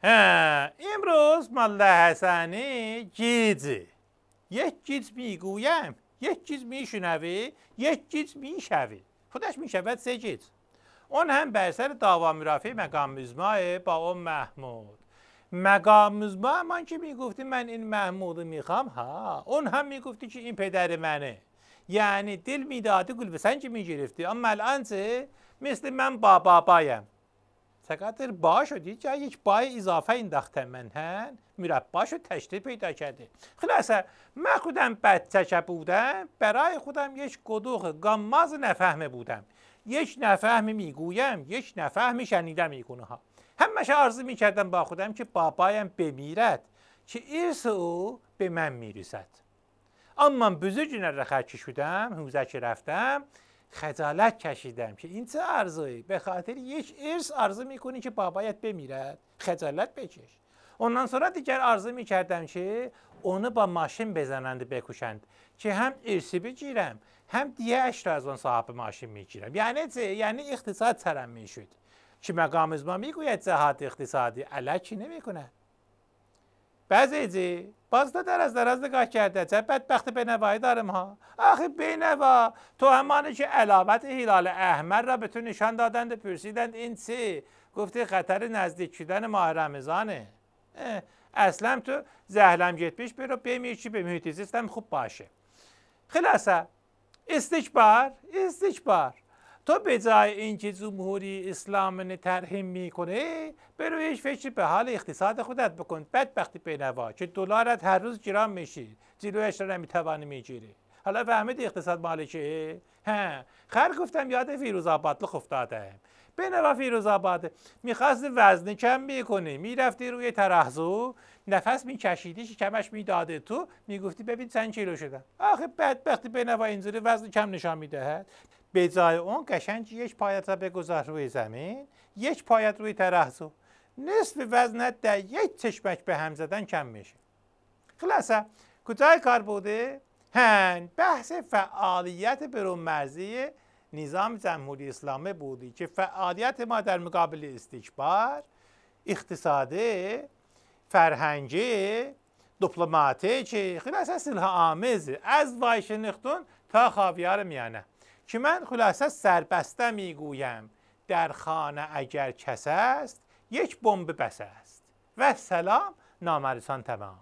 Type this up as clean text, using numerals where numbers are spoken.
امروز ملا حسنی گیجه. یک گیج میگویم، یک گیج میشنوه، یک گیج میشوه. خودش میشود 3 گیج. اون هم بر سر دعوا مرافع مقام مزمع با اون محمود. مقام مزمع من که میگفتی من این محمود رو میخوام، اون هم میگفتی که این پدر منه. یعنی دل میداده گل به سنج میگرفتی. اما الان مثل من بابایم. چقدر با شدی؟ جای یک بای اضافه انداختم من مربا شد تشدید پیدا کرده. خلاصه من خودم بچه بودم، برای خودم یک گدوخ گاماز نفهمه بودم. یک نفهم میگویم، یک نفهم شنیدم میکنه ها. همش آرزو میکردم با خودم که بابایم بمیرد که ارث او به من میرسد. اما بزرگی نرخچی شدم، حوزه که رفتم خجالت کشیدم که این چه ارزویی؟ به خاطر یک ارث آرزو میکنی که بابایت بمیرد؟ خجالت بکش. اونان sonra دیگر آرزو میکردم که اونو با ماشین بزنند بکشند که هم ارثی بگیرم هم دیه‌اش را از اون صاحب ماشین میگیرم. یعنی چه؟ یعنی اقتصاد سرم میشد که مقام ازما میگوید جهاد اقتصادی الکی نمیکنه. بعضی باز در از نگاه کرده چه بدبخت بینوایی دارم ها. آخه بینوا تو همانه که علامت هلال احمر را به تو نشان دادند و پرسیدند این چه؟ گفتی خطر نزدیک شدن ماه رمضانه. اصلا تو زهلم جت پیش برو بمیر چی به محیط زیستم خوب باشه. خلاصه استکبار تو به جای اینکه جمهوری اسلامی ترحیم میکنه برو هیچ فکری به حال اقتصاد خودت بکن. بدبختی بینوا که دلارت هر روز گران میشه، جلویش را نمیتوانی میگیری. حالا فهمید اقتصاد مال چیه؟ خر گفتم یاد فیروزآباد افتادم. بینوا فیروزآباد میخواست وزن کم میکنه، میرفتی روی ترازو نفس میکشیدی شکمش میداده تو میگفتی ببین چند کیلو شدم. آخه بدبختی بینوا اینجوری وزن کم نشان میدهد. به جای اون قشنگ یک پایت را بگذار روی زمین، یک پایت روی ترازو، نصف وزنت در یک چشمک به هم زدن کم میشه. خلاصه کجای کار بوده؟ بحث فعالیت برون‌مرزی نظام جمهوری اسلامی بودی که فعالیت ما در مقابل استکبار، اقتصادی، فرهنگی، دیپلماتیکی، خلاصه سلاح آمیز از واشنگتن تا خاویار میانه. که من خلاصه سربسته میگویم در خانه اگر کس است یک بمب بس است. و سلام نامرسان تمام.